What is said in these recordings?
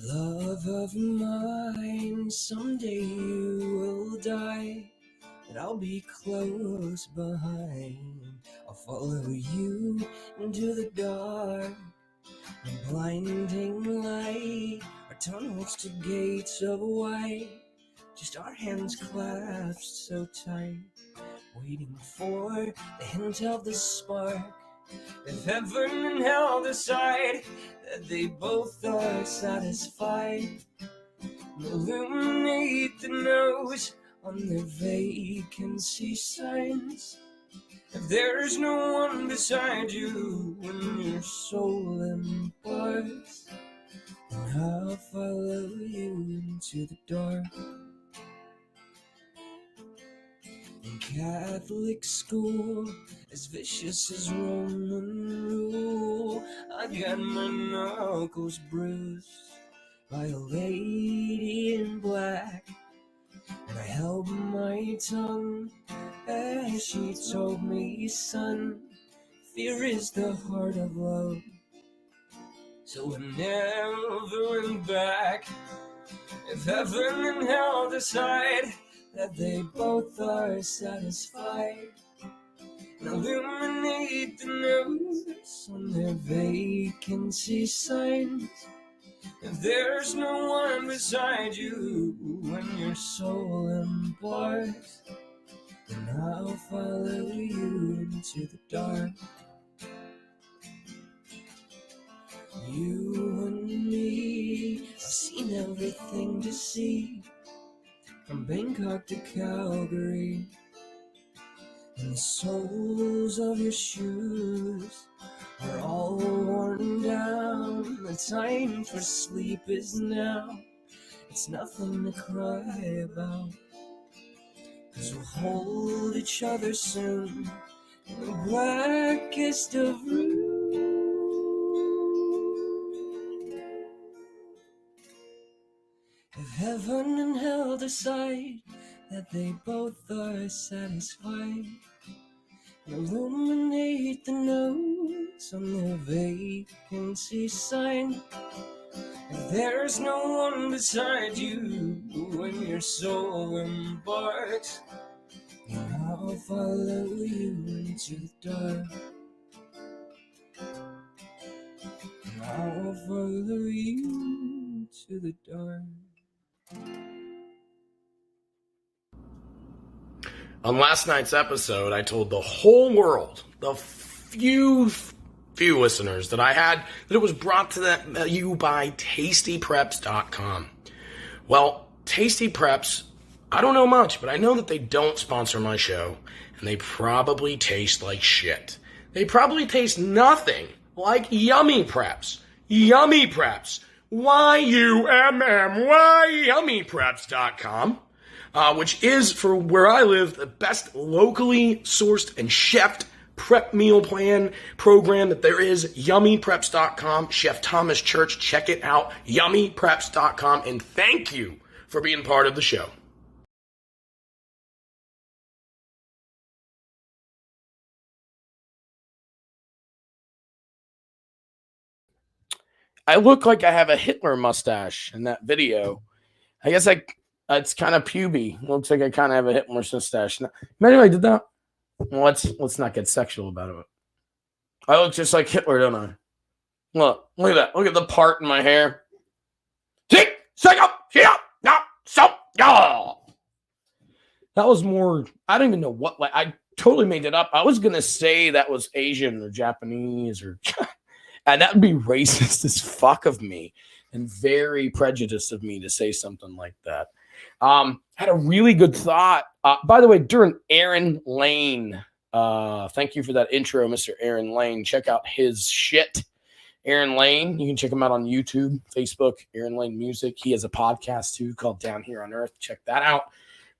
Love of mine, someday you will die, but I'll be close behind. I'll follow you into the dark, a blinding light, our tunnels to gates of white, just our hands clasped so tight, waiting for the hint of the spark. If heaven and hell decide that they both are satisfied, illuminate the nose on their vacancy signs. If there's no one beside you when your soul embarks, then I'll follow you into the dark. In Catholic school, as vicious as Roman rule, I got my knuckles bruised by a lady in black, and I held my tongue as she told me, son, fear is the heart of love. So I never went back. If heaven and hell decide that they both are satisfied, and illuminate the notes on their vacancy signs. If there's no one beside you when your soul embarks, then I'll follow you into the dark. You and me, I've seen everything to see, from Bangkok to Calgary, and the soles of your shoes are all worn down. The time for sleep is now. It's nothing to cry about, 'cause we'll hold each other soon in the blackest of rooms. If heaven and hell decide that they both are satisfied, illuminate the notes on their vacancy sign. If there's no one beside you when your soul embarks, then I'll follow you into the dark. And I'll follow you to the dark. On last night's episode, I told the whole world, the few listeners that I had, that it was brought to you by TastyPreps.com. Well, Tasty Preps, I don't know much, but I know that they don't sponsor my show, and they probably taste like shit. They probably taste nothing like Yummy Preps. Yummy Preps. Y-U-M-M-Y, YummyPreps.com. Which is, for where I live, the best locally sourced and chefed prep meal plan program that there is. YummyPreps.com. Chef Thomas Church, check it out. YummyPreps.com. And thank you for being part of the show. I look like I have a Hitler mustache in that video. I guess it's kind of puby. Looks like I kind of have a Hitler mustache. Imagine I did that. Well, let's not get sexual about it. I look just like Hitler, don't I? Look at that. Look at the part in my hair. That was more, I don't even know what, like, I totally made it up. I was going to say that was Asian or Japanese or, and that would be racist as fuck of me and very prejudiced of me to say something like that. Had a really good thought. By the way, during Aaron Lane, thank you for that intro, Mr. Aaron Lane. Check out his shit. Aaron Lane, you can check him out on YouTube, Facebook, Aaron Lane Music. He has a podcast too called Down Here on Earth. Check that out.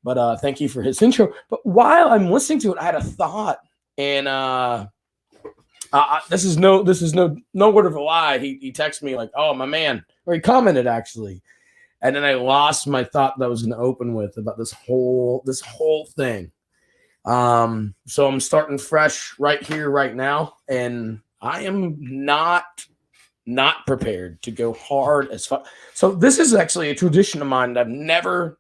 But thank you for his intro. But while I'm listening to it, I had a thought, and this is no word of a lie. He texted me like, "Oh, my man," or he commented actually. And then I lost my thought that I was going to open with about this whole thing. So I'm starting fresh right here, right now. And I am not not prepared to go hard as fuck. So this is actually a tradition of mine that I've never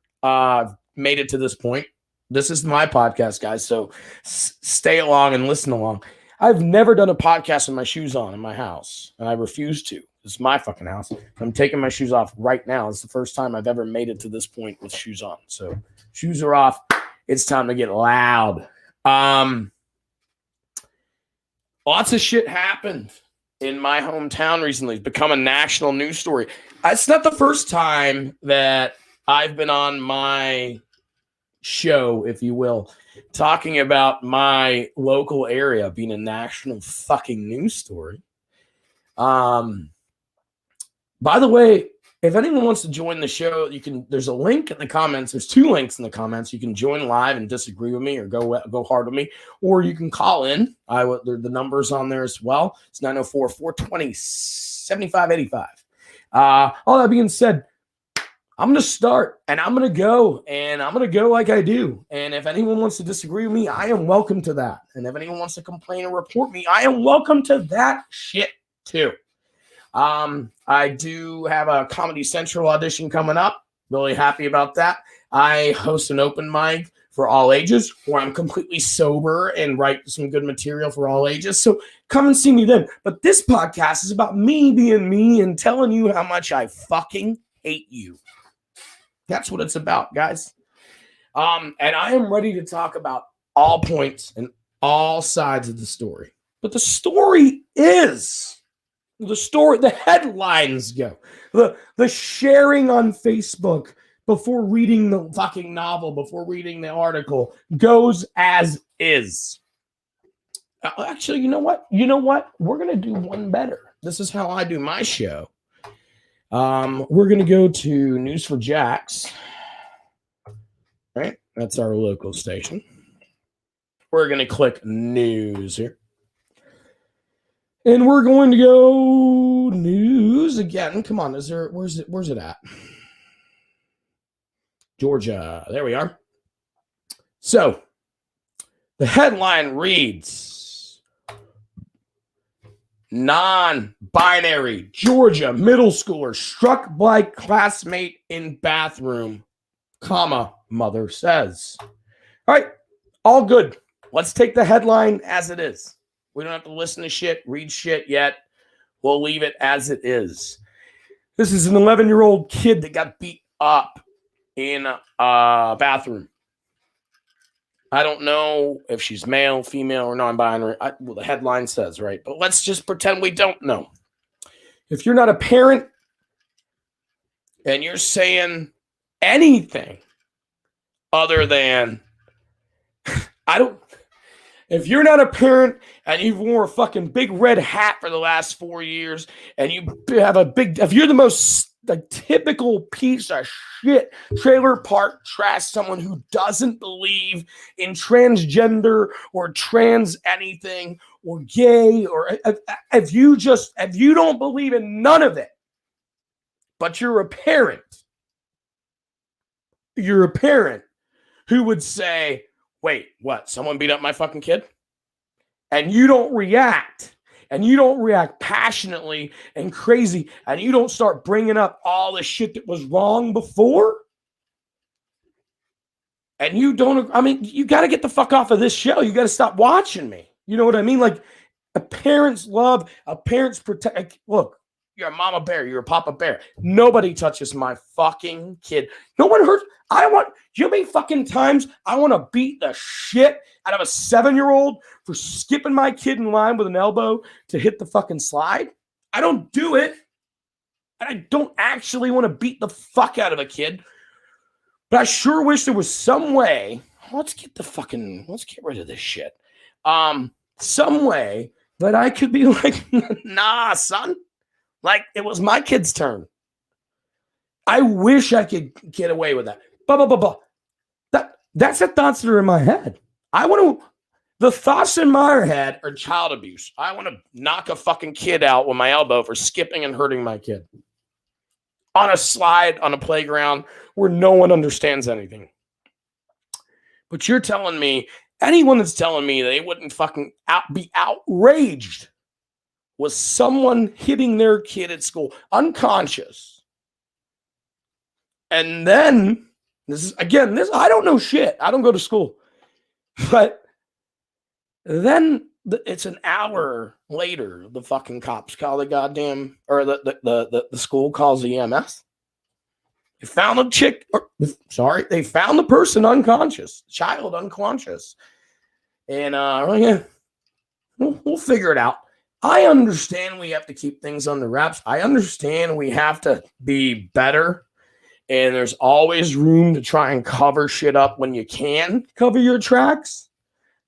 made it to this point. This is my podcast, guys. So stay along and listen along. I've never done a podcast with my shoes on in my house, and I refuse to. This is my fucking house. I'm taking my shoes off right now. It's the first time I've ever made it to this point with shoes on. So shoes are off. It's time to get loud. Lots of shit happened in my hometown recently. It's become a national news story. It's not the first time that I've been on my show, if you will, talking about my local area being a national fucking news story. By the way, if anyone wants to join the show, you can. There's a link in the comments. There's 2 links in the comments. You can join live and disagree with me, or go hard with me, or you can call in. The number's on there as well. It's 904-420-7585. All that being said, I'm going to start, and I'm going to go, like I do. And if anyone wants to disagree with me, I am welcome to that. And if anyone wants to complain or report me, I am welcome to that shit too. I do have a Comedy Central audition coming up. Really happy about that. I host an open mic for all ages where I'm completely sober and write some good material for all ages. So come and see me then. But this podcast is about me being me and telling you how much I fucking hate you. That's what it's about, guys. And I am ready to talk about all points and all sides of the story. But the story is... the headlines go. The sharing on Facebook before reading the fucking novel, before reading the article, goes as is. Actually, you know what? We're going to do one better. This is how I do my show. We're going to go to News for Jacks. Right? That's our local station. We're going to click news here. And we're going to go news again. Come on, where's it at? Georgia. There we are. So, the headline reads, non-binary Georgia middle schooler struck by classmate in bathroom, mother says. All right, all good. Let's take the headline as it is. We don't have to listen to shit, read shit yet. We'll leave it as it is. This is an 11-year-old kid that got beat up in a bathroom. I don't know if she's male, female, or non-binary. Well, the headline says, right? But let's just pretend we don't know. If you're not a parent and you're saying anything other than, if you're not a parent and you've worn a fucking big red hat for the last 4 years and you have if you're the most typical piece of shit, trailer park trash, someone who doesn't believe in transgender or trans anything or gay, or if you don't believe in none of it, but you're a parent who would say, wait, what? Someone beat up my fucking kid? And you don't react. And you don't react passionately and crazy. And you don't start bringing up all the shit that was wrong before. And you don't, you got to get the fuck off of this show. You got to stop watching me. You know what I mean? Like, a parent's love, a parent's protect. Look, you're a mama bear. You're a papa bear. Nobody touches my fucking kid. No one hurts. You know how many fucking times I want to beat the shit out of a 7-year-old for skipping my kid in line with an elbow to hit the fucking slide? I don't do it. And I don't actually want to beat the fuck out of a kid. But I sure wish there was some way. Let's get rid of this shit. Some way that I could be like, nah, son. Like, it was my kid's turn. I wish I could get away with that. That's the thoughts that are in my head. The thoughts in my head are child abuse. I want to knock a fucking kid out with my elbow for skipping and hurting my kid. On a slide, on a playground, where no one understands anything. But you're telling me, anyone that's telling me they wouldn't fucking be outraged was someone hitting their kid at school, unconscious. And then, I don't know shit. I don't go to school. But then it's an hour later, the fucking cops call the goddamn, or the school calls the EMS. They found they found the person unconscious, child unconscious. And yeah, we'll figure it out. I understand we have to keep things under wraps. I understand we have to be better. And there's always room to try and cover shit up when you can cover your tracks.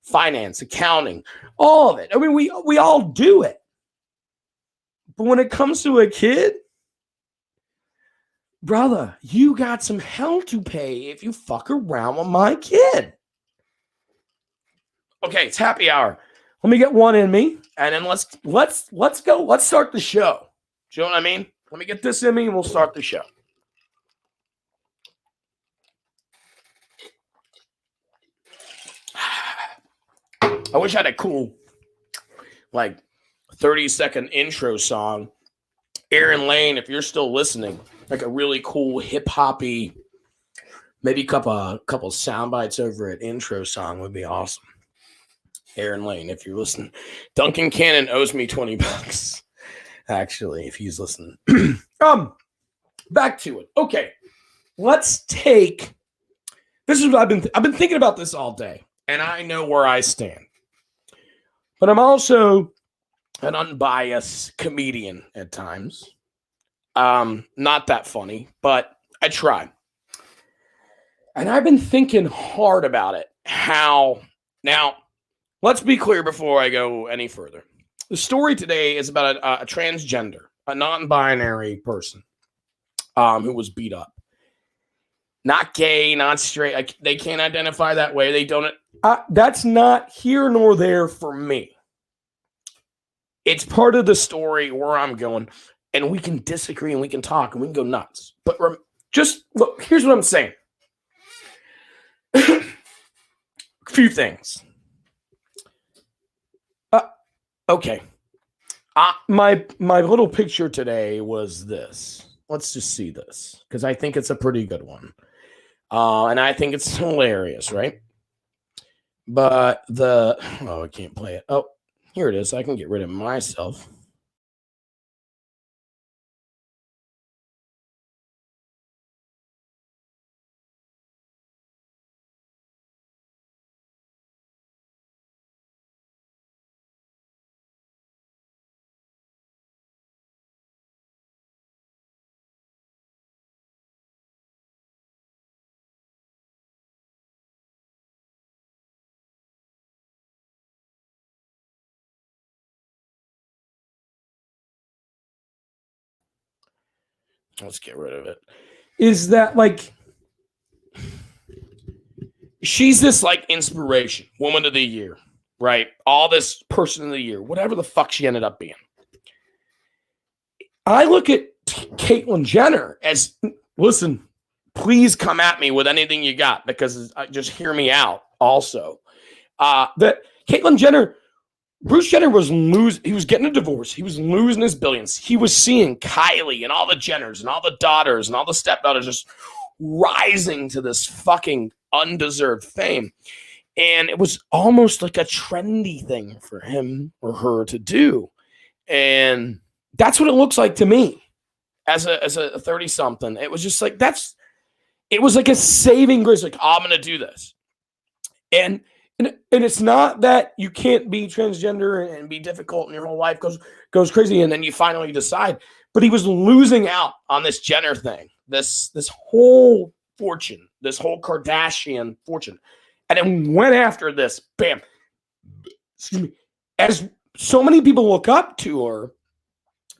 Finance, accounting, all of it. I mean, we all do it. But when it comes to a kid, brother, you got some hell to pay if you fuck around with my kid. Okay, it's happy hour. Let me get one in me, and then let's go. Let's start the show. Do you know what I mean? Let me get this in me, and we'll start the show. I wish I had a cool, 30-second intro song. Aaron Lane, if you're still listening, like a really cool hip-hoppy, maybe a couple sound bites over an intro song would be awesome. Aaron Lane, if you're listening. Duncan Cannon owes me $20, actually, if he's listening. Back to it. Okay, let's take. This is what I've been thinking about this all day, and I know where I stand. But I'm also an unbiased comedian at times. Not that funny, but I try. And I've been thinking hard about it. Now, let's be clear before I go any further. The story today is about a transgender, a non-binary person who was beat up. Not gay, not straight. They can't identify that way. They don't. That's not here nor there for me. It's part of the story where I'm going, and we can disagree and we can talk and we can go nuts. But just look, here's what I'm saying. A few things. Okay. My little picture today was this. Let's just see this, because I think it's a pretty good one. And I think it's hilarious, right? But I can't play it. Oh, here it is. I can get rid of myself. Let's get rid of it. Is that she's this inspiration, woman of the year, right? All this person of the year, whatever the fuck she ended up being. I look at Caitlyn Jenner as, listen, please come at me with anything you got, because just hear me out also. That Caitlyn Jenner, Bruce Jenner was he was getting a divorce. He was losing his billions. He was seeing Kylie and all the Jenners and all the daughters and all the stepdaughters just rising to this fucking undeserved fame. And it was almost like a trendy thing for him or her to do. And that's what it looks like to me as a 30-something. It was just like, it was like a saving grace. Like, I'm going to do this. And it's not that you can't be transgender and be difficult and your whole life goes crazy and then you finally decide. But he was losing out on this Jenner thing, this whole fortune, this whole Kardashian fortune. And then went after this, bam. Excuse me. As so many people look up to her,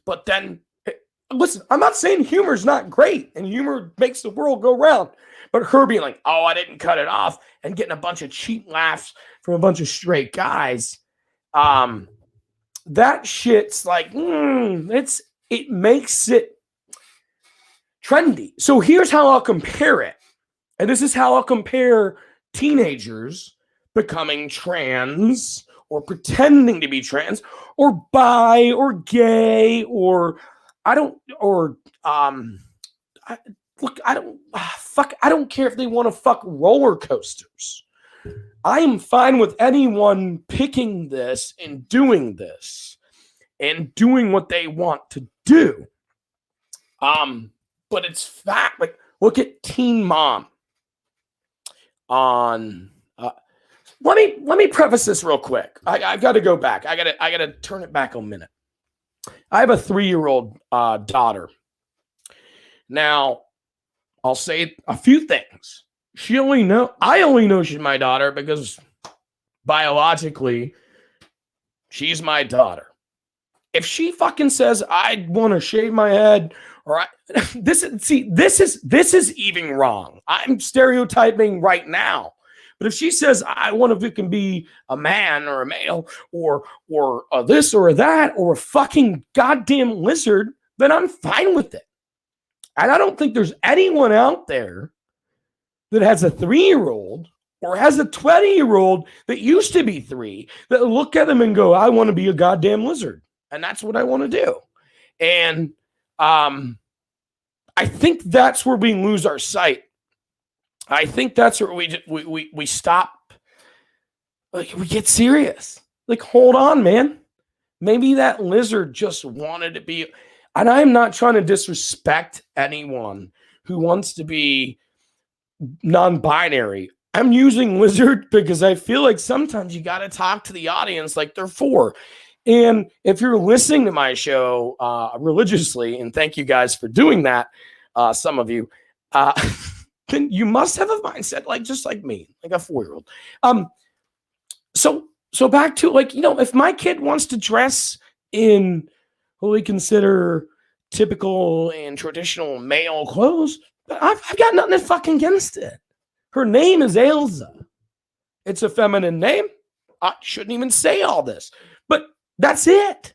but then, listen, I'm not saying humor's not great and humor makes the world go round. But her being like, oh, I didn't cut it off, and getting a bunch of cheap laughs from a bunch of straight guys, that shit's like, it makes it trendy. So here's how I'll compare it. And this is how I'll compare teenagers becoming trans or pretending to be trans or bi or gay or I don't care if they want to fuck roller coasters. I am fine with anyone picking this and doing this and doing what they want to do. But it's fact. Like, look at Teen Mom on. Let me preface this real quick. I've got to go back. I gotta turn it back a minute. I have a 3-year-old daughter. Now, I'll say a few things. I only know she's my daughter because biologically, she's my daughter. If she fucking says I want to shave my head, or this is even wrong. I'm stereotyping right now. But if she says I want to be a man or a male or this or that or a fucking goddamn lizard, then I'm fine with it. And I don't think there's anyone out there that has a 3-year-old or has a 20-year-old that used to be 3 that look at them and go, I want to be a goddamn lizard. And that's what I want to do. And I think that's where we lose our sight. I think that's where we stop. Like, we get serious. Like, hold on, man. Maybe that lizard just wanted to be. And I'm not trying to disrespect anyone who wants to be non-binary. I'm using lizard because I feel like sometimes you got to talk to the audience like they're 4. And if you're listening to my show religiously, and thank you guys for doing that, some of you, then you must have a mindset like just like me, like a 4-year-old. So back to, like, if my kid wants to dress in what we consider typical and traditional male clothes, I've got nothing fucking against it. Her name is Elsa. It's a feminine name. I shouldn't even say all this, but that's it.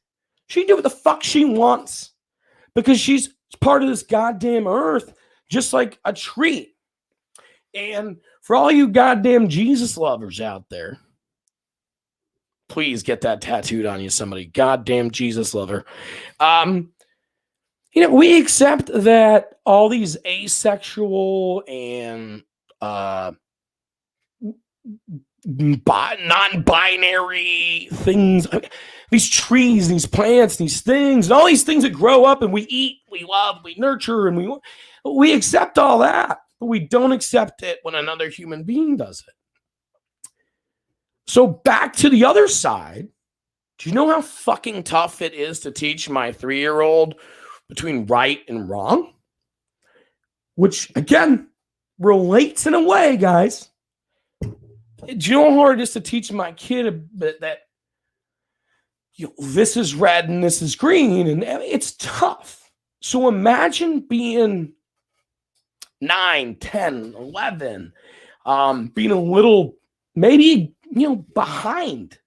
She can do what the fuck she wants because she's part of this goddamn earth, just like a tree. And for all you goddamn Jesus lovers out there, please get that tattooed on you, somebody. Goddamn Jesus lover. We accept that all these asexual and non-binary things, these trees, these plants, these things, and all these things that grow up and we eat, we love, we nurture, and we accept all that, but we don't accept it when another human being does it. So back to the other side, do you know how fucking tough it is to teach my 3-year-old between right and wrong? Which, again, relates in a way, guys. Do you know how hard it is to teach my kid that this is red and this is green? And it's tough. So imagine being 9, 10, 11, being a little, maybe, behind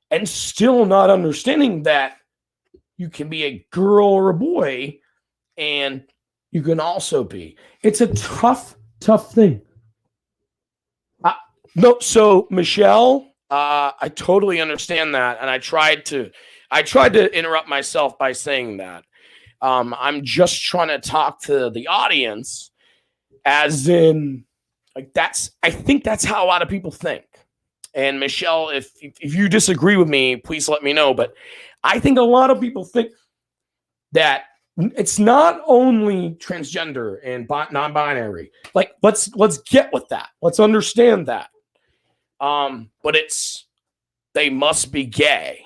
and still not understanding that you can be a girl or a boy and you can also be. It's a tough thing. No, so Michelle, I totally understand that, and I tried to interrupt myself by saying that. I'm just trying to talk to the audience, as in, like, I think that's how a lot of people think. And Michelle, if you disagree with me, please let me know. But I think a lot of people think that it's not only transgender and non-binary. Like, let's get with that. Let's understand that. But they must be gay.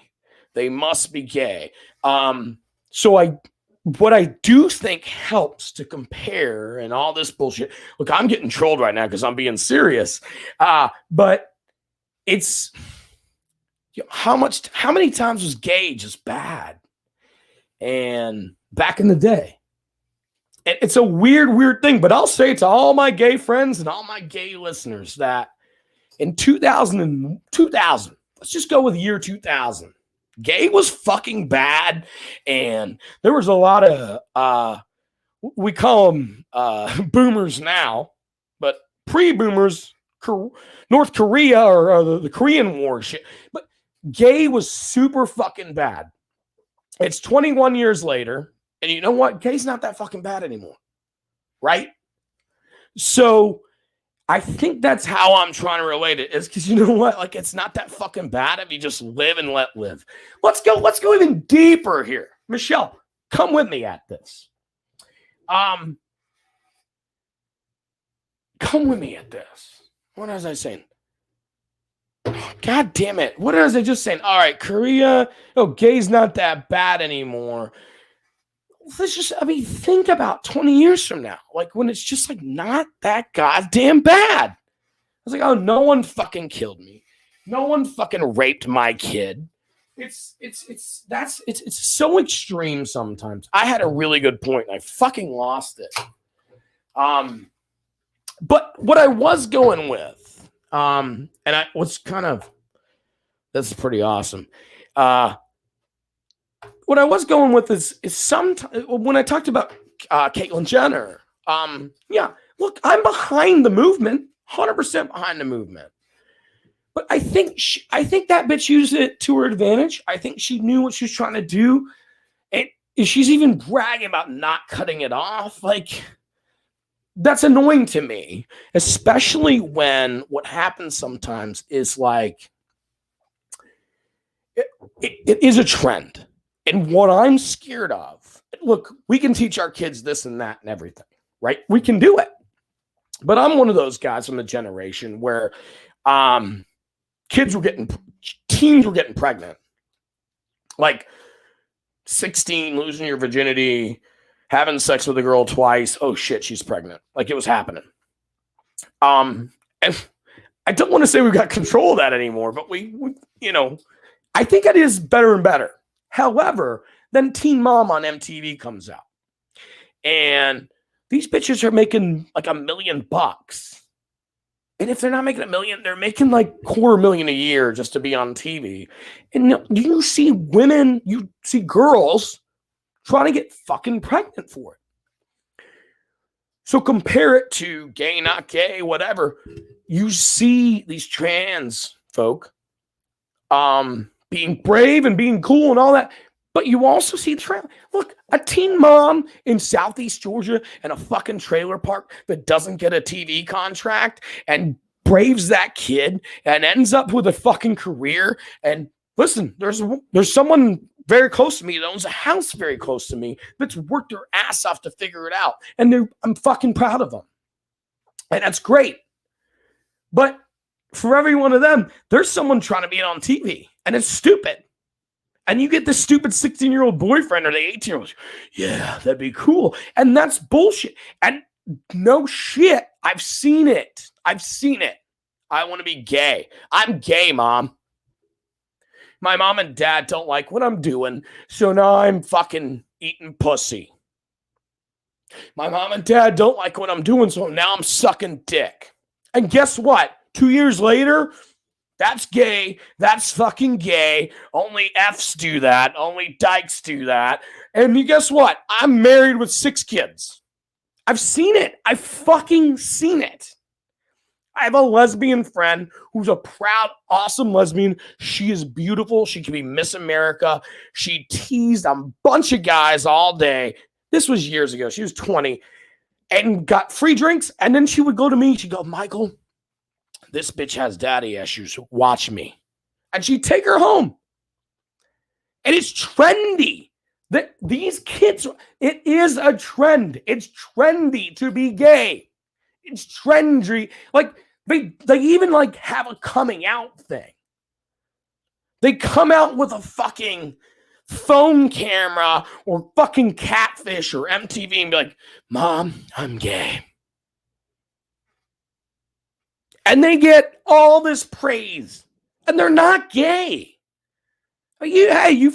They must be gay. So what I do think helps to compare and all this bullshit. Look, I'm getting trolled right now because I'm being serious. But it's how many times was gay just bad? And back in the day, it's a weird thing. But I'll say to all my gay friends and all my gay listeners that in 2000, let's just go with the year 2000. Gay was fucking bad, and there was a lot of we call them boomers now, but pre-boomers, North Korea or the Korean War shit. But Gay was super fucking bad. It's 21 years later, and you know what? Gay's not that fucking bad anymore, right? So I think that's how I'm trying to relate it, is because you know what? Like, it's not that fucking bad if you just live and let live. Let's go even deeper here. Michelle, come with me at this. Come with me at this. What was I saying? God damn it. What was I just saying? All right, Korea. Oh, gay's not that bad anymore. Let's just, think about 20 years from now. Like, when it's just, like, not that goddamn bad. I was like, oh, no one fucking killed me. No one fucking raped my kid. It's so extreme sometimes. I had a really good point, and I fucking lost it. But what I was going with, and I was kind of, this is pretty awesome. What I was going with is sometimes when I talked about Caitlyn Jenner, yeah, look, I'm behind the movement, 100% behind the movement. But I think that bitch used it to her advantage. I think she knew what she was trying to do, and she's even bragging about not cutting it off. Like, that's annoying to me, especially when what happens sometimes is like it is a trend. And what I'm scared of, look, we can teach our kids this and that and everything, right? We can do it. But I'm one of those guys from the generation where teens were getting pregnant. Like 16, losing your virginity, having sex with a girl twice. Oh shit, she's pregnant. Like, it was happening. And I don't want to say we've got control of that anymore, but we I think it is better and better. However, then Teen Mom on MTV comes out, and these bitches are making like $1 million. And if they're not making $1 million, they're making like $250,000 a year just to be on TV. And you see girls trying to get fucking pregnant for it. So compare it to gay, not gay, whatever. You see these trans folk being brave and being cool and all that. But you also see look, a teen mom in Southeast Georgia in a fucking trailer park that doesn't get a TV contract and braves that kid and ends up with a fucking career. And listen, there's someone very close to me that owns a house very close to me that's worked their ass off to figure it out. And I'm fucking proud of them. And that's great. But for every one of them, there's someone trying to be on TV, and it's stupid. And you get the stupid 16-year-old boyfriend or the 18-year-old. Yeah, that'd be cool. And that's bullshit. And no shit, I've seen it. I want to be gay. I'm gay, Mom. My mom and dad don't like what I'm doing, so now I'm fucking eating pussy. My mom and dad don't like what I'm doing, so now I'm sucking dick. And guess what? 2 years later, that's gay. That's fucking gay. Only Fs do that. Only dykes do that. And guess what? I'm married with 6 kids. I've seen it. I've fucking seen it. I have a lesbian friend who's a proud, awesome lesbian. She is beautiful. She can be Miss America. She teased a bunch of guys all day. This was years ago. She was 20 and got free drinks. And then she would go to me. She'd go, Michael, this bitch has daddy issues. Watch me. And she'd take her home. And it's trendy. That these kids, it is a trend. It's trendy to be gay. It's trendy. Like, they even like have a coming out thing. They come out with a fucking phone camera or fucking Catfish or MTV and be like, Mom, I'm gay. And they get all this praise. And they're not gay. You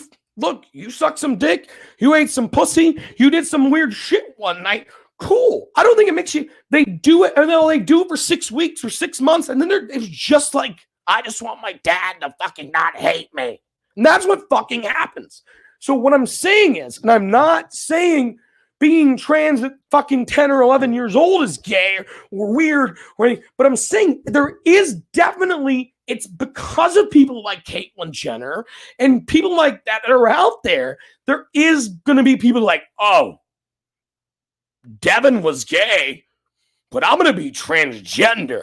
sucked some dick. You ate some pussy. You did some weird shit one night. Cool. I don't think it makes you. They do it, and they do it for 6 weeks or 6 months, and then it's just like, I just want my dad to fucking not hate me. And that's what fucking happens. So what I'm saying is, and I'm not saying being trans at fucking 10 or 11 years old is gay or weird, but I'm saying there is definitely it's because of people like Caitlyn Jenner and people like that are out there. There is going to be people like, oh, Devin was gay, but I'm going to be transgender.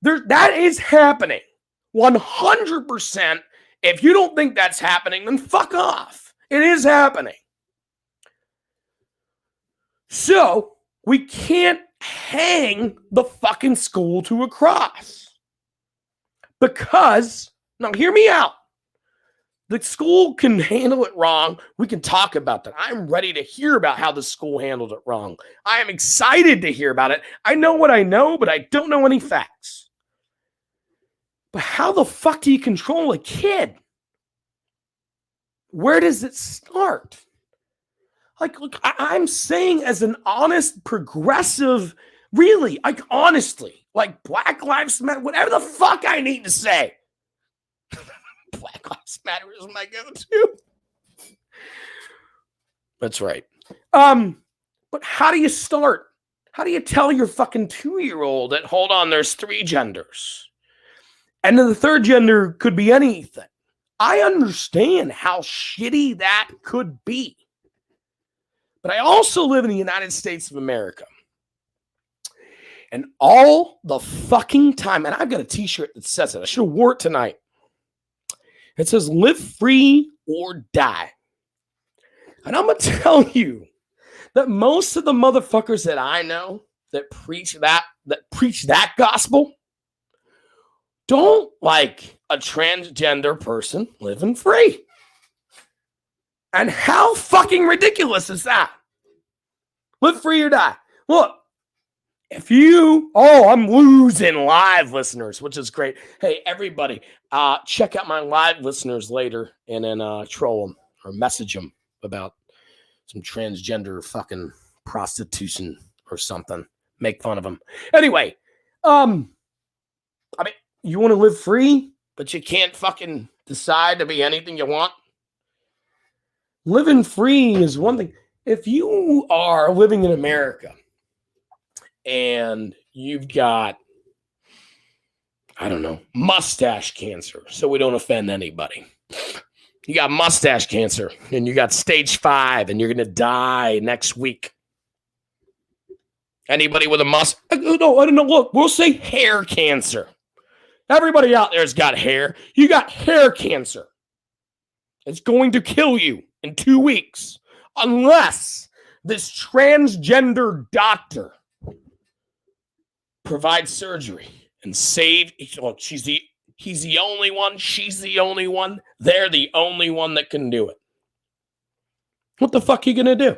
That is happening 100%. If you don't think that's happening, then fuck off. It is happening. So we can't hang the fucking school to a cross. Because, now hear me out. The school can handle it wrong. We can talk about that. I'm ready to hear about how the school handled it wrong. I am excited to hear about it. I know what I know, but I don't know any facts. But how the fuck do you control a kid? Where does it start? Like, look, I'm saying as an honest, progressive, really, like, honestly, like Black Lives Matter, whatever the fuck I need to say. Black Lives Matter is my go-to. That's right. But how do you start? How do you tell your fucking 2-year-old that, hold on, there's 3 genders? And then the third gender could be anything. I understand how shitty that could be. But I also live in the United States of America. And all the fucking time, and I've got a t-shirt that says it. I should have wore it tonight. It says, live free or die. And I'm going to tell you that most of the motherfuckers that I know that preach that gospel don't like a transgender person living free. And how fucking ridiculous is that? Live free or die. Look, if you, I'm losing live listeners, which is great. Hey, everybody, check out my live listeners later and then troll them or message them about some transgender fucking prostitution or something. Make fun of them. Anyway, I mean, you want to live free, but you can't fucking decide to be anything you want? Living free is one thing. If you are living in America and you've got, I don't know, mustache cancer, so we don't offend anybody. You got mustache cancer and you got stage 5 and you're going to die next week. Anybody with a mustache? No, I don't know. Look, we'll say hair cancer. Everybody out there has got hair. You got hair cancer. It's going to kill you in 2 weeks unless this transgender doctor provides surgery and save. Look, he's the only one. She's the only one. They're the only one that can do it. What the fuck are you going to do?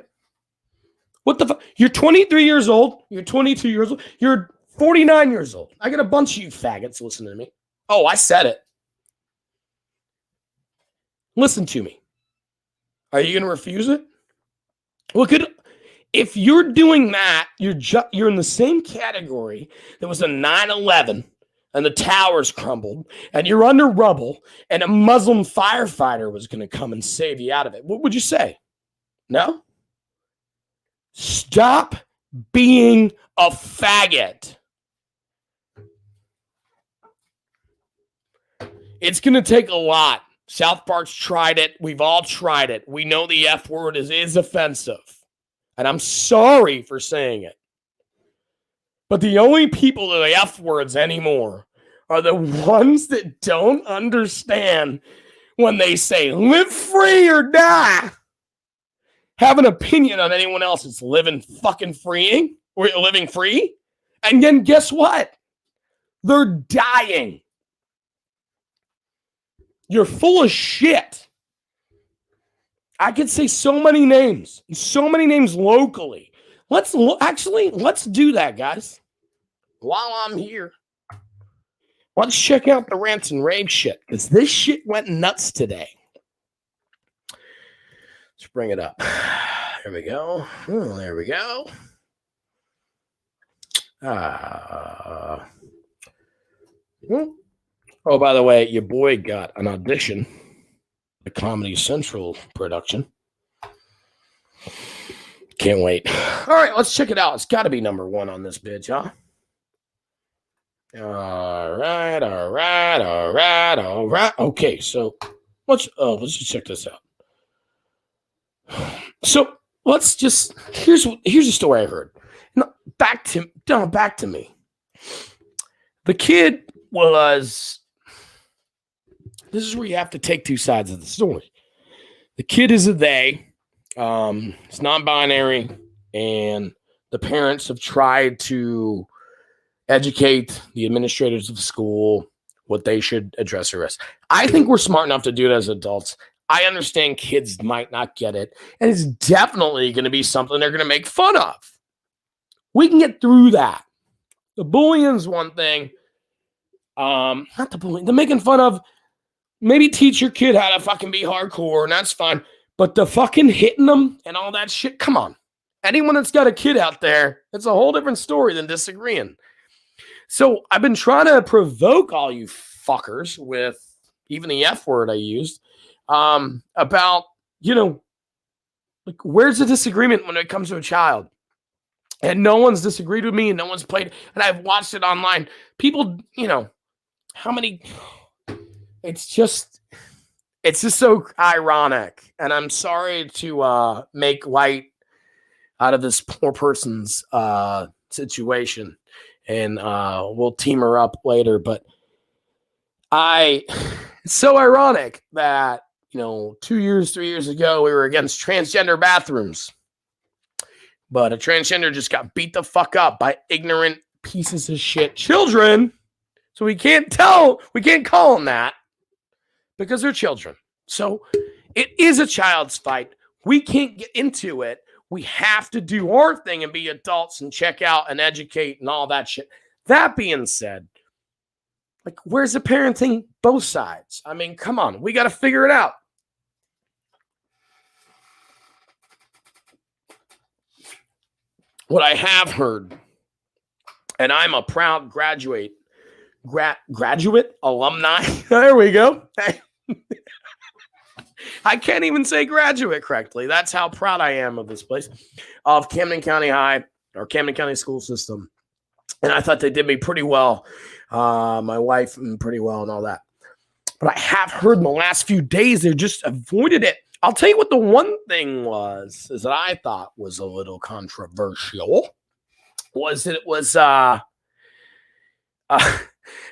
What the fuck? You're 23 years old. You're 22 years old. You're 49 years old. I got a bunch of you faggots listening to me. Oh, I said it. Listen to me. Are you going to refuse it? Look at, if you're doing that, you're in the same category that was a 9/11 and the towers crumbled and you're under rubble and a Muslim firefighter was going to come and save you out of it. What would you say? No? Stop being a faggot. It's going to take a lot. South Park's tried it. We've all tried it. We know the F word is offensive. And I'm sorry for saying it. But the only people that are F words anymore are the ones that don't understand when they say live free or die. Have an opinion on anyone else that's living fucking freeing or living free. And then guess what? They're dying. You're full of shit. I could say so many names locally. Let's do that, guys. While I'm here, let's check out the rants and rave shit, because this shit went nuts today. Let's bring it up. There we go. Oh, there we go. Oh, by the way, your boy got an audition, a Comedy Central production. Can't wait. All right, let's check it out. It's got to be number 1 on this bitch, huh? All right. Okay, so let's just check this out. So here's a story I heard. Back to me. The kid was. This is where you have to take two sides of the story. The kid is a they. It's non-binary, and the parents have tried to educate the administrators of the school what they should address her as. I think we're smart enough to do it as adults. I understand kids might not get it, and it's definitely going to be something they're going to make fun of. We can get through that. The bullying is one thing. Not the bullying. The making fun of. Maybe teach your kid how to fucking be hardcore, and that's fine. But the fucking hitting them and all that shit, come on. Anyone that's got a kid out there, it's a whole different story than disagreeing. So I've been trying to provoke all you fuckers with even the F word I used about, like, where's the disagreement when it comes to a child? And no one's disagreed with me, and no one's played. And I've watched it online. People, how many... It's just so ironic, and I'm sorry to make light out of this poor person's situation, and we'll team her up later. But it's so ironic that 3 years ago we were against transgender bathrooms, but a transgender just got beat the fuck up by ignorant pieces of shit children. So we can't call them that. Because they're children. So it is a child's fight. We can't get into it. We have to do our thing and be adults and check out and educate and all that shit. That being said, like, where's the parenting? Both sides. I mean, come on. We got to figure it out. What I have heard, and I'm a proud graduate alumni. There we go. I can't even say graduate correctly. That's how proud I am of this place, of Camden County High, or Camden County school system. And I thought they did me pretty well. My wife pretty well and all that. But I have heard in the last few days, they just avoided it. I'll tell you what the one thing was, is that I thought was a little controversial, was that it was,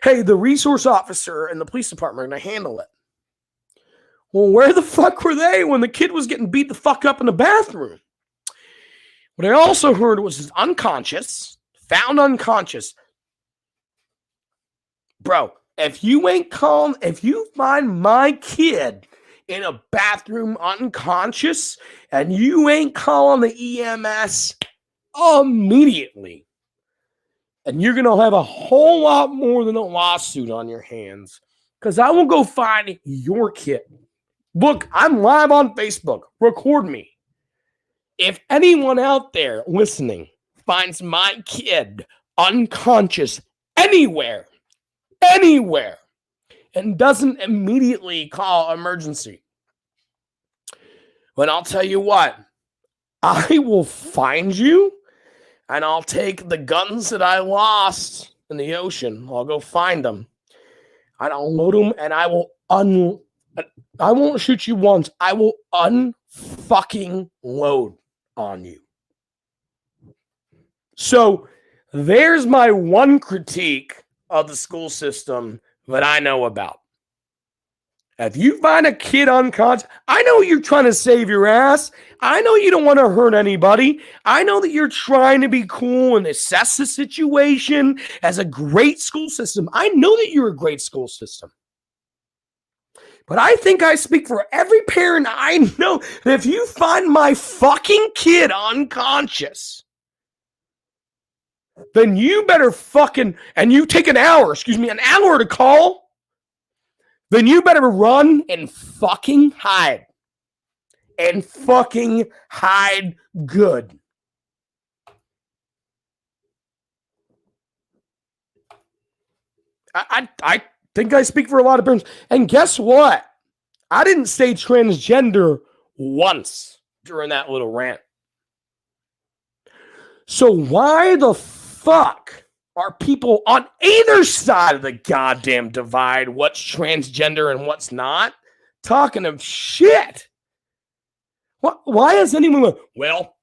hey, the resource officer and the police department are going to handle it. Well, where the fuck were they when the kid was getting beat the fuck up in the bathroom? What I also heard was he's found unconscious. Bro, if you find my kid in a bathroom unconscious and you ain't calling the EMS immediately, and you're going to have a whole lot more than a lawsuit on your hands, because I will go find your kid. Look, I'm live on Facebook. Record me. If anyone out there listening finds my kid unconscious anywhere, and doesn't immediately call emergency, then I'll tell you what, I will find you, and I'll take the guns that I lost in the ocean. I'll go find them, and I'll load them, and I won't shoot you once. I will unfucking load on you. So there's my one critique of the school system that I know about. If you find a kid unconscious, I know you're trying to save your ass. I know you don't want to hurt anybody. I know that you're trying to be cool and assess the situation as a great school system. I know that you're a great school system. But I think I speak for every parent I know that if you find my fucking kid unconscious, then you better and you take an hour to call, then you better run and fucking hide. And fucking hide good. I think I speak for a lot of parents. And guess what? I didn't say transgender once during that little rant. So why the fuck are people on either side of the goddamn divide, what's transgender and what's not, talking of shit. Why is anyone, well,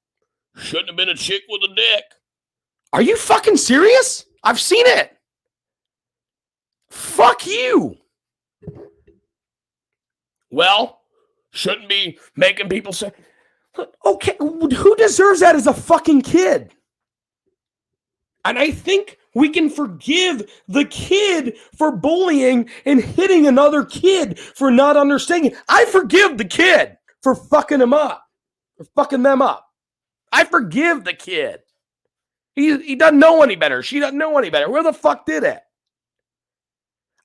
shouldn't have been a chick with a dick. Are you fucking serious? I've seen it. Fuck you. Well, shouldn't be making people say, okay, who deserves that as a fucking kid? And I think we can forgive the kid for bullying and hitting another kid for not understanding. I forgive the kid for fucking him up, for fucking them up. I forgive the kid. He doesn't know any better. She doesn't know any better. Where the fuck did it?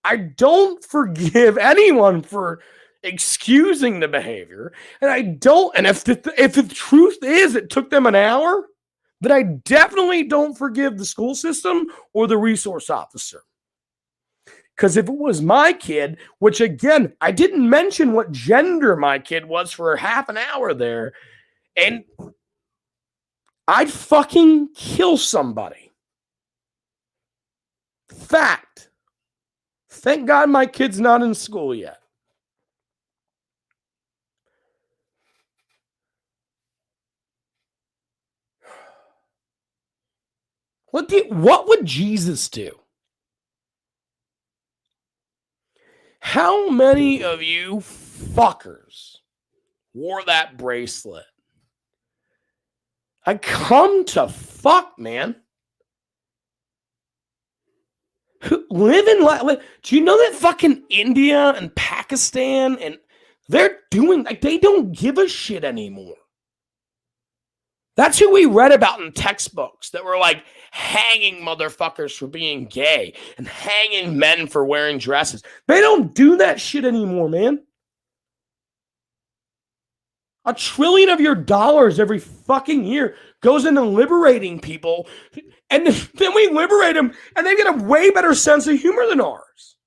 I don't forgive anyone for excusing the behavior. And I don't, and if the truth is it took them an hour, then I definitely don't forgive the school system or the resource officer. Because if it was my kid, which again, I didn't mention what gender my kid was for half an hour there, and I'd fucking kill somebody. Fact. Thank God my kid's not in school yet. What would Jesus do? How many of you fuckers wore that bracelet? I come to fuck, man. Do you know that fucking India and Pakistan and they're doing, like, they don't give a shit anymore. That's who we read about in textbooks that were like hanging motherfuckers for being gay and hanging men for wearing dresses. They don't do that shit anymore, man. $1 trillion of your dollars every fucking year goes into liberating people. And then we liberate them and they get a way better sense of humor than ours.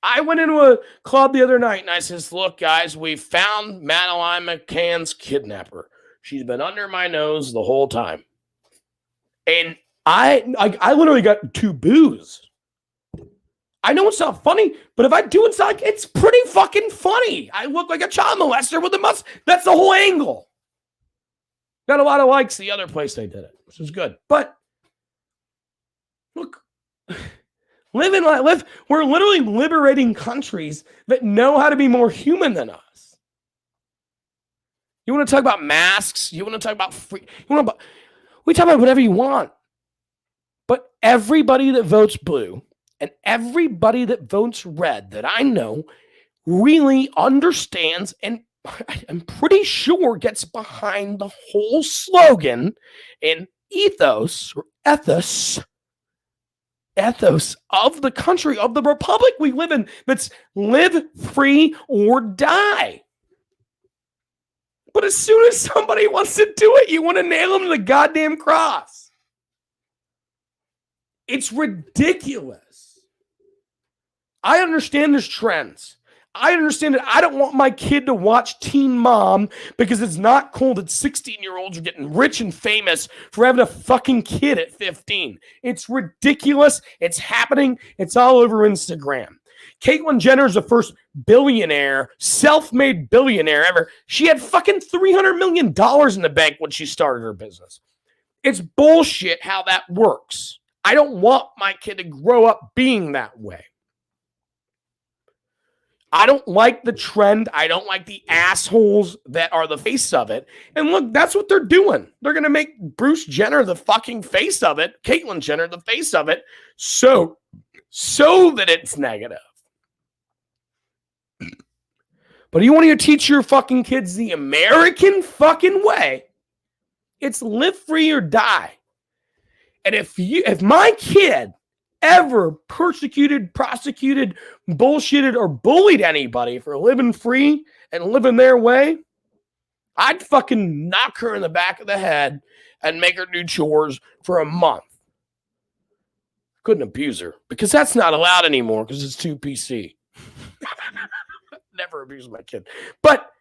I went into a club the other night and I says, look, guys, we found Madeline McCann's kidnapper. She's been under my nose the whole time. And I literally got 2 boos. I know it's not funny, but if I do it, like, it's pretty fucking funny. I look like a child molester with a mustache. That's the whole angle. Got a lot of likes the other place they did it, which is good. But look, we're literally liberating countries that know how to be more human than us. You want to talk about masks? You want to talk about free? We talk about whatever you want. But everybody that votes blue and everybody that votes red that I know really understands and I'm pretty sure gets behind the whole slogan and ethos of the country, of the republic we live in, that's live free or die. But as soon as somebody wants to do it, you want to nail them to the goddamn cross. It's ridiculous. I understand there's trends. I understand that I don't want my kid to watch Teen Mom because it's not cool that 16-year-olds are getting rich and famous for having a fucking kid at 15. It's ridiculous. It's happening. It's all over Instagram. Caitlyn Jenner is the first billionaire, self-made billionaire ever. She had fucking $300 million in the bank when she started her business. It's bullshit how that works. I don't want my kid to grow up being that way. I don't like the trend. I don't like the assholes that are the face of it. And look, that's what they're doing. They're going to make Bruce Jenner the fucking face of it, Caitlyn Jenner the face of it, so that it's negative. But you want to teach your fucking kids the American fucking way. It's live free or die. And if my kid ever persecuted, prosecuted, bullshitted, or bullied anybody for living free and living their way, I'd fucking knock her in the back of the head and make her do chores for a month. Couldn't abuse her because that's not allowed anymore because it's too PC. Never abuse my kid. But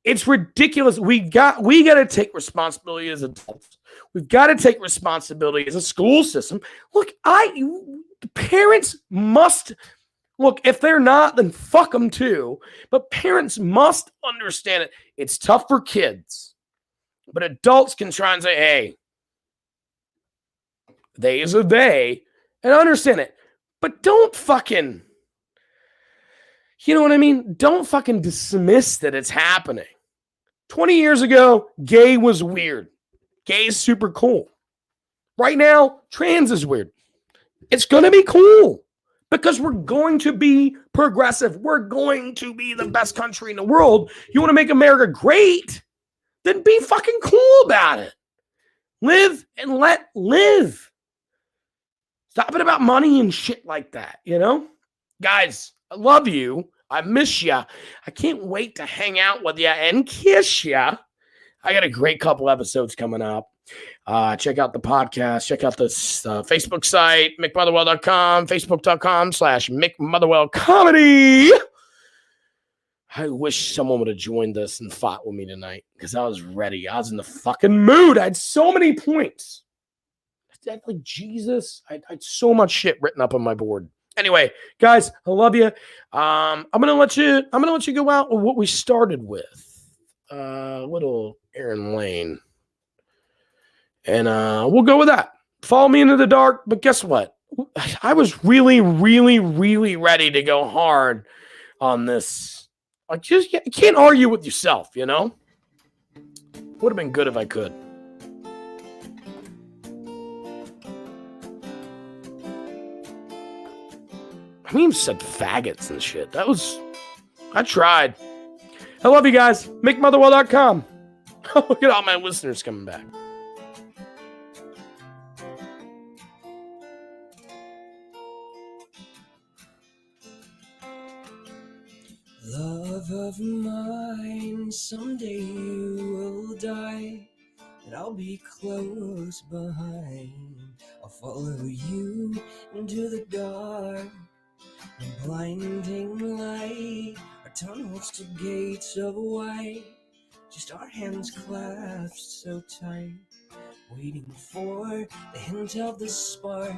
it's ridiculous. We got to take responsibility as adults. We've got to take responsibility as a school system. Look, parents must, look, if they're not, then fuck them too. But parents must understand it. It's tough for kids. But adults can try and say, hey, they is a they, and understand it. But don't fucking, you know what I mean? Don't fucking dismiss that it's happening. 20 years ago, gay was weird. Gay is super cool. Right now, trans is weird. It's going to be cool because we're going to be progressive. We're going to be the best country in the world. You want to make America great? Then be fucking cool about it. Live and let live. Stop it about money and shit like that, you know? Guys, I love you. I miss you. I can't wait to hang out with you and kiss you. I got a great couple episodes coming up. Check out the podcast. Check out this Facebook site, mickmotherwell.com, facebook.com/Mick Motherwell Comedy. I wish someone would have joined us and fought with me tonight because I was ready. I was in the fucking mood. I had so many points. I had like Jesus. I had so much shit written up on my board. Anyway, guys, I love you. I'm gonna let you go out with what we started with. Little Aaron Lane. And we'll go with that. Follow me into the dark. But guess what? I was really, really, really ready to go hard on this. I just can't argue with yourself, you know? Would have been good if I could. I even said faggots and shit. I tried. I love you guys. MickMotherwell.com. Look at all my listeners coming back. Love of mine, someday you will die, and I'll be close behind. I'll follow you into the dark, a blinding light, our tunnels to gates of white, just our hands clasped so tight, waiting for the hint of the spark.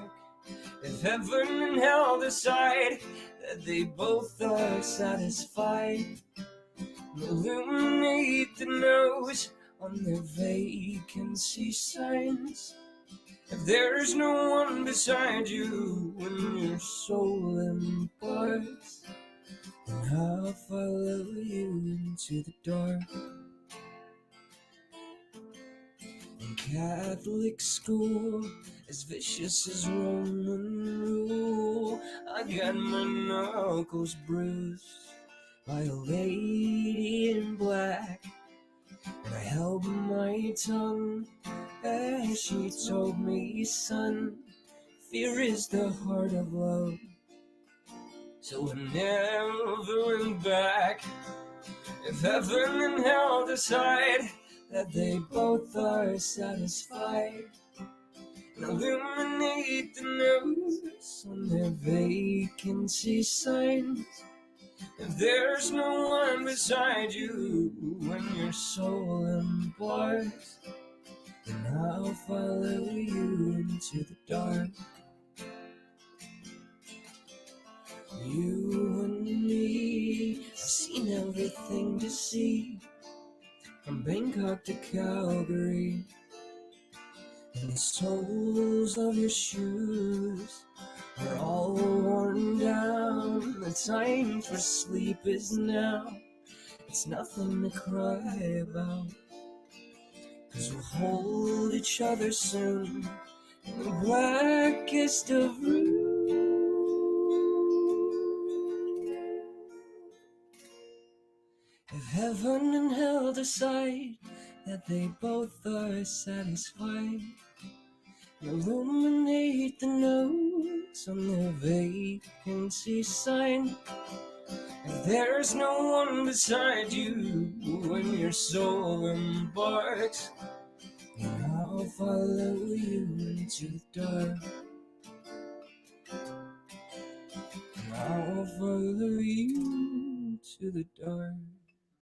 If heaven and hell decide that they both are satisfied, illuminate the nose on their vacancy signs. If there's no one beside you when your soul imparts, then I'll follow you into the dark. In Catholic school, as vicious as Roman rule, I got my knuckles bruised by a lady in black, and I held my tongue as she told me, son, fear is the heart of love. So I never went back. If heaven and hell decide that they both are satisfied, and illuminate the notes on their vacancy signs. If there's no one beside you when your soul embarks, then I'll follow you into the dark. You and me have seen everything to see, from Bangkok to Calgary, and the soles of your shoes are all worn down. The time for sleep is now. It's nothing to cry about, 'cause we'll hold each other soon in the blackest of rooms. If heaven and hell decide that they both are satisfied, illuminate the notes on their vacancy sign. If there's no one beside you when your soul embarks, then I'll follow you into the dark. And I'll follow you to the dark.